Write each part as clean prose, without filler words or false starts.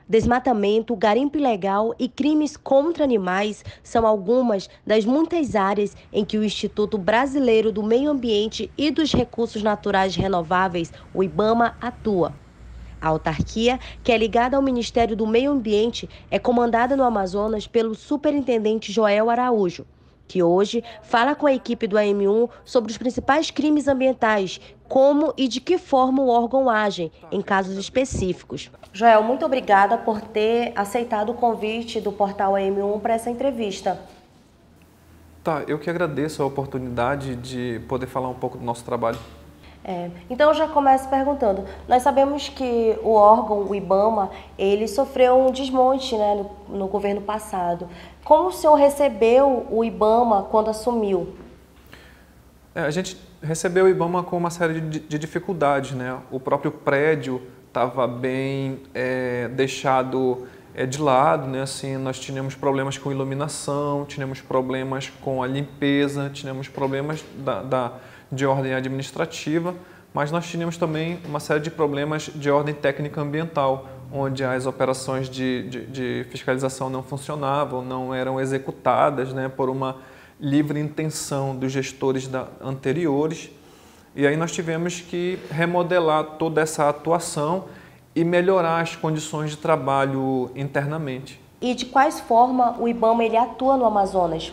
Desmatamento, garimpo ilegal e crimes contra animais são algumas das muitas áreas em que o Instituto Brasileiro do Meio Ambiente e dos Recursos Naturais Renováveis, o IBAMA, atua. A autarquia, que é ligada ao Ministério do Meio Ambiente, é comandada no Amazonas pelo superintendente Joel Araújo, que hoje fala com a equipe do AM1 sobre os principais crimes ambientais, como e de que forma o órgão age em casos específicos. Joel, muito obrigada por ter aceitado o convite do portal AM1 para essa entrevista. Tá, eu que agradeço a oportunidade de poder falar um pouco do nosso trabalho. Então eu já começo perguntando, nós sabemos que o órgão, o IBAMA, ele sofreu um desmonte, né, no governo passado. Como o senhor recebeu o IBAMA quando assumiu? A gente recebeu o IBAMA com uma série de dificuldades, né? O próprio prédio estava bem deixado de lado, né? Assim, nós tínhamos problemas com iluminação, tínhamos problemas com a limpeza, tínhamos problemas de ordem administrativa, mas nós tínhamos também uma série de problemas de ordem técnica ambiental, onde as operações de fiscalização não funcionavam, não eram executadas, né, por uma livre intenção dos gestores anteriores. E aí nós tivemos que remodelar toda essa atuação e melhorar as condições de trabalho internamente. E de quais formas o IBAMA ele atua no Amazonas?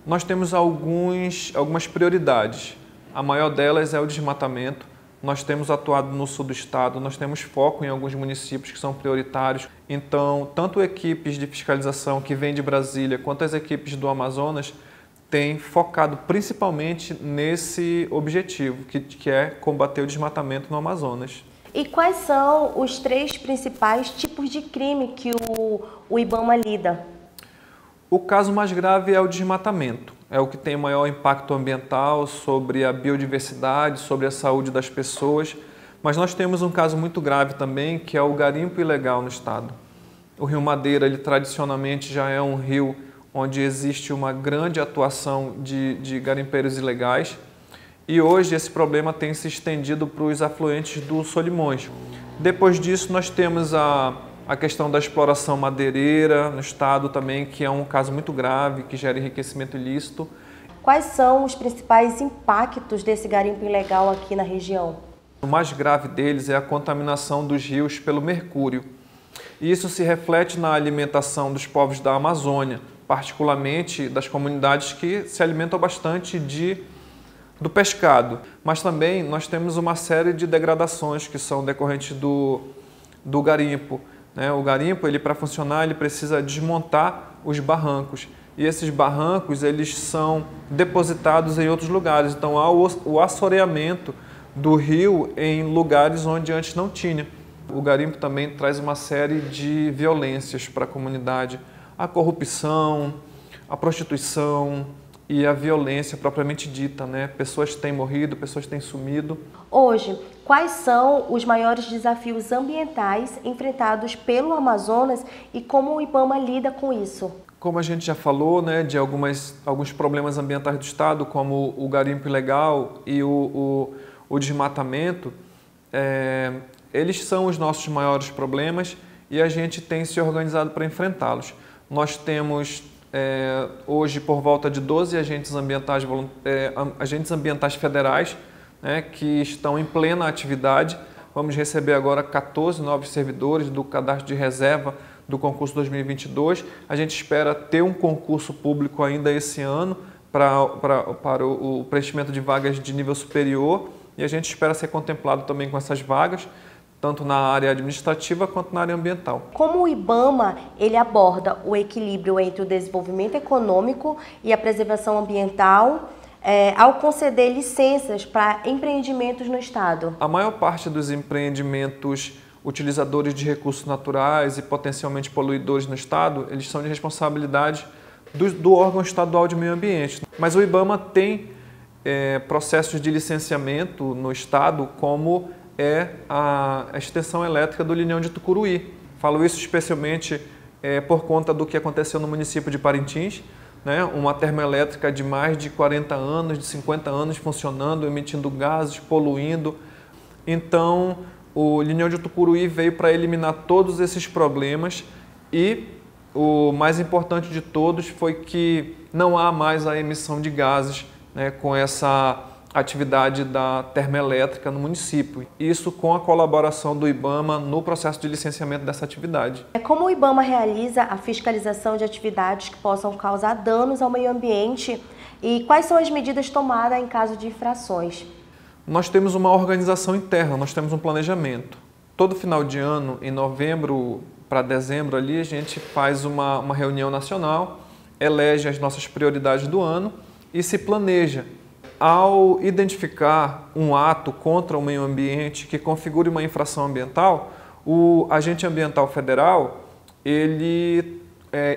Nós temos algumas prioridades. A maior delas é o desmatamento. Nós temos atuado no sul do estado, nós temos foco em alguns municípios que são prioritários. Então, tanto equipes de fiscalização que vêm de Brasília, quanto as equipes do Amazonas, têm focado principalmente nesse objetivo, que é combater o desmatamento no Amazonas. E quais são os 3 principais tipos de crime que o IBAMA lida? O caso mais grave é o desmatamento. É o que tem maior impacto ambiental sobre a biodiversidade, sobre a saúde das pessoas. Mas nós temos um caso muito grave também, que é o garimpo ilegal no estado. O Rio Madeira, ele tradicionalmente já é um rio onde existe uma grande atuação de garimpeiros ilegais. E hoje esse problema tem se estendido para os afluentes do Solimões. Depois disso nós temos a questão da exploração madeireira no estado também, que é um caso muito grave, que gera enriquecimento ilícito. Quais são os principais impactos desse garimpo ilegal aqui na região? O mais grave deles é a contaminação dos rios pelo mercúrio. E isso se reflete na alimentação dos povos da Amazônia, particularmente das comunidades que se alimentam bastante do pescado. Mas também nós temos uma série de degradações que são decorrentes do garimpo. O garimpo, para funcionar, ele precisa desmontar os barrancos. E esses barrancos, eles são depositados em outros lugares. Então, há o assoreamento do rio em lugares onde antes não tinha. O garimpo também traz uma série de violências para a comunidade. A corrupção, a prostituição e a violência propriamente dita, né? Pessoas têm morrido, pessoas têm sumido. Hoje, quais são os maiores desafios ambientais enfrentados pelo Amazonas e como o IBAMA lida com isso? Como a gente já falou, né, de alguns problemas ambientais do estado, como o garimpo ilegal e o desmatamento, eles são os nossos maiores problemas e a gente tem se organizado para enfrentá-los. Nós temos hoje por volta de 12 agentes ambientais federais, né, que estão em plena atividade. Vamos receber agora 14 novos servidores do cadastro de reserva do concurso 2022. A gente espera ter um concurso público ainda esse ano para o preenchimento de vagas de nível superior e a gente espera ser contemplado também com essas vagas, tanto na área administrativa quanto na área ambiental. Como o IBAMA ele aborda o equilíbrio entre o desenvolvimento econômico e a preservação ambiental ao conceder licenças para empreendimentos no estado? A maior parte dos empreendimentos utilizadores de recursos naturais e potencialmente poluidores no estado, eles são de responsabilidade do órgão estadual de meio ambiente. Mas o IBAMA tem processos de licenciamento no estado, como a extensão elétrica do Linhão de Tucuruí. Falo isso especialmente por conta do que aconteceu no município de Parintins, né? Uma termoelétrica de mais de 40 anos, de 50 anos funcionando, emitindo gases, poluindo. Então, O Linhão de Tucuruí veio para eliminar todos esses problemas e o mais importante de todos foi que não há mais a emissão de gases, né, com essa atividade da termoelétrica no município. Isso com a colaboração do IBAMA no processo de licenciamento dessa atividade. Como o IBAMA realiza a fiscalização de atividades que possam causar danos ao meio ambiente e quais são as medidas tomadas em caso de infrações? Nós temos uma organização interna, nós temos um planejamento. Todo final de ano, em novembro para dezembro, ali, a gente faz uma reunião nacional, elege as nossas prioridades do ano e se planeja. Ao identificar um ato contra o meio ambiente que configure uma infração ambiental, o agente ambiental federal ele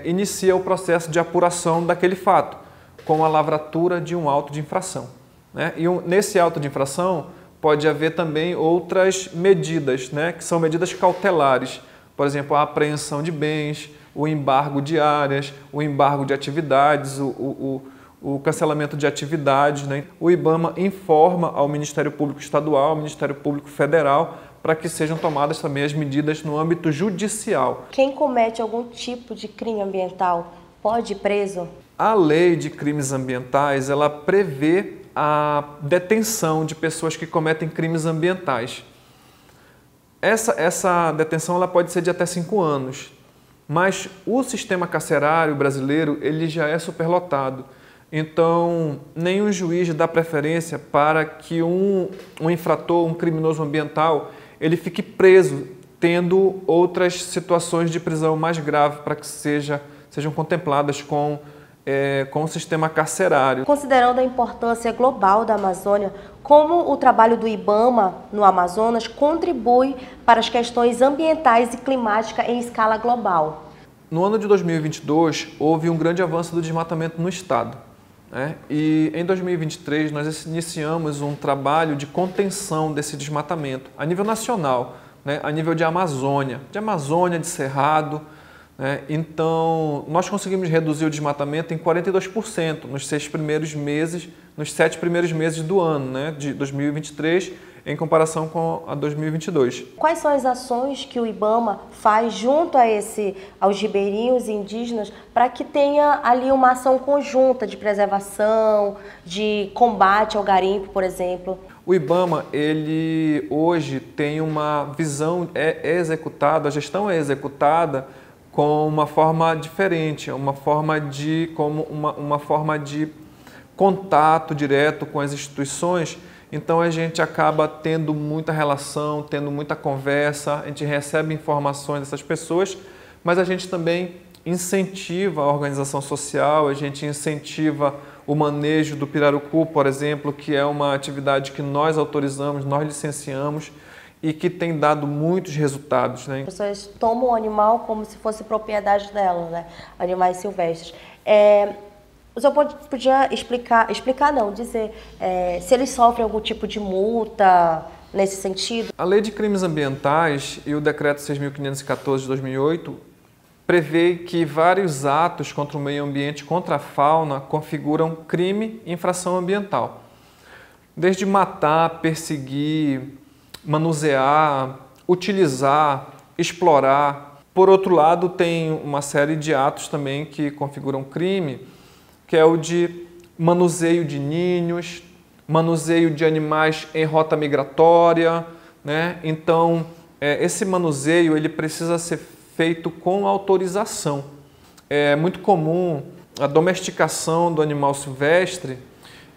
inicia o processo de apuração daquele fato, com a lavratura de um auto de infração, né? E nesse auto de infração pode haver também outras medidas, né, que são medidas cautelares, por exemplo, a apreensão de bens, o embargo de áreas, o embargo de atividades, o cancelamento de atividades, né? O IBAMA informa ao Ministério Público Estadual, ao Ministério Público Federal, para que sejam tomadas também as medidas no âmbito judicial. Quem comete algum tipo de crime ambiental pode ir preso? A lei de crimes ambientais, ela prevê a detenção de pessoas que cometem crimes ambientais. Essa detenção ela pode ser de até 5 anos, mas o sistema carcerário brasileiro ele já é superlotado. Então, nenhum juiz dá preferência para que um infrator, um criminoso ambiental, ele fique preso, tendo outras situações de prisão mais graves para que sejam contempladas com o sistema carcerário. Considerando a importância global da Amazônia, como o trabalho do IBAMA no Amazonas contribui para as questões ambientais e climáticas em escala global? No ano de 2022, houve um grande avanço do desmatamento no estado, né? E em 2023, nós iniciamos um trabalho de contenção desse desmatamento a nível nacional, né? A nível de Amazônia, de Cerrado, né? Então, nós conseguimos reduzir o desmatamento em 42% nos 7 primeiros meses do ano, né? De 2023, em comparação com a 2022. Quais são as ações que o IBAMA faz junto aos ribeirinhos indígenas para que tenha ali uma ação conjunta de preservação, de combate ao garimpo, por exemplo? O IBAMA, ele hoje tem uma visão, a gestão é executada com uma forma diferente, uma forma de contato direto com as instituições. Então a gente acaba tendo muita relação, tendo muita conversa, a gente recebe informações dessas pessoas, mas a gente também incentiva a organização social, a gente incentiva o manejo do pirarucu, por exemplo, que é uma atividade que nós autorizamos, nós licenciamos e que tem dado muitos resultados, né? As pessoas tomam o animal como se fosse propriedade delas, né? Animais silvestres. O senhor podia dizer se eles sofrem algum tipo de multa nesse sentido? A Lei de Crimes Ambientais e o Decreto 6.514 de 2008 prevê que vários atos contra o meio ambiente, contra a fauna, configuram crime e infração ambiental. Desde matar, perseguir, manusear, utilizar, explorar. Por outro lado, tem uma série de atos também que configuram crime, que é o de manuseio de ninhos, manuseio de animais em rota migratória, né? Então, esse manuseio ele precisa ser feito com autorização. É muito comum a domesticação do animal silvestre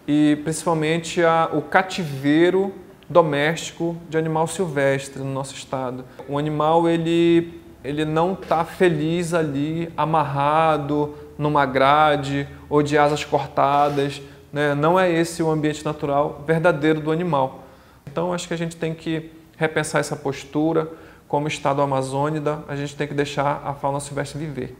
e principalmente o cativeiro doméstico de animal silvestre no nosso estado. O animal ele não está feliz ali, amarrado numa grade ou de asas cortadas, né? Não é esse o ambiente natural verdadeiro do animal. Então, acho que a gente tem que repensar essa postura. Como Estado amazônida, a gente tem que deixar a fauna silvestre viver.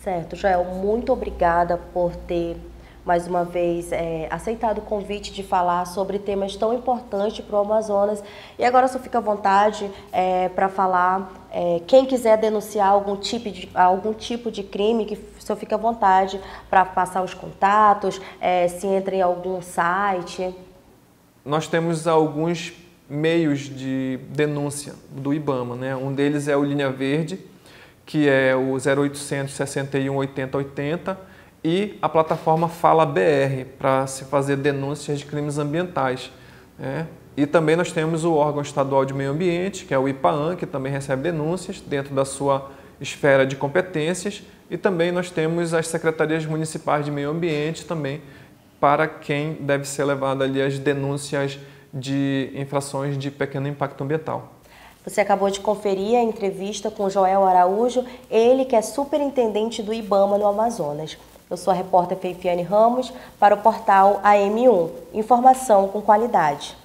Certo, Joel, muito obrigada por ter, mais uma vez, aceitado o convite de falar sobre temas tão importantes para o Amazonas. E agora só fica à vontade para falar, quem quiser denunciar algum tipo de crime, que só fica à vontade para passar os contatos, se entra em algum site. Nós temos alguns meios de denúncia do IBAMA, né? Um deles é o Linha Verde, que é o 0800 61 80 80, e a plataforma Fala BR, para se fazer denúncias de crimes ambientais, né? E também nós temos o órgão estadual de meio ambiente, que é o IPAAM, que também recebe denúncias dentro da sua esfera de competências, e também nós temos as secretarias municipais de meio ambiente também, para quem deve ser levado ali as denúncias de infrações de pequeno impacto ambiental. Você acabou de conferir a entrevista com Joel Araújo, ele que é superintendente do IBAMA no Amazonas. Eu sou a repórter Feifiane Ramos para o portal AM1. Informação com qualidade.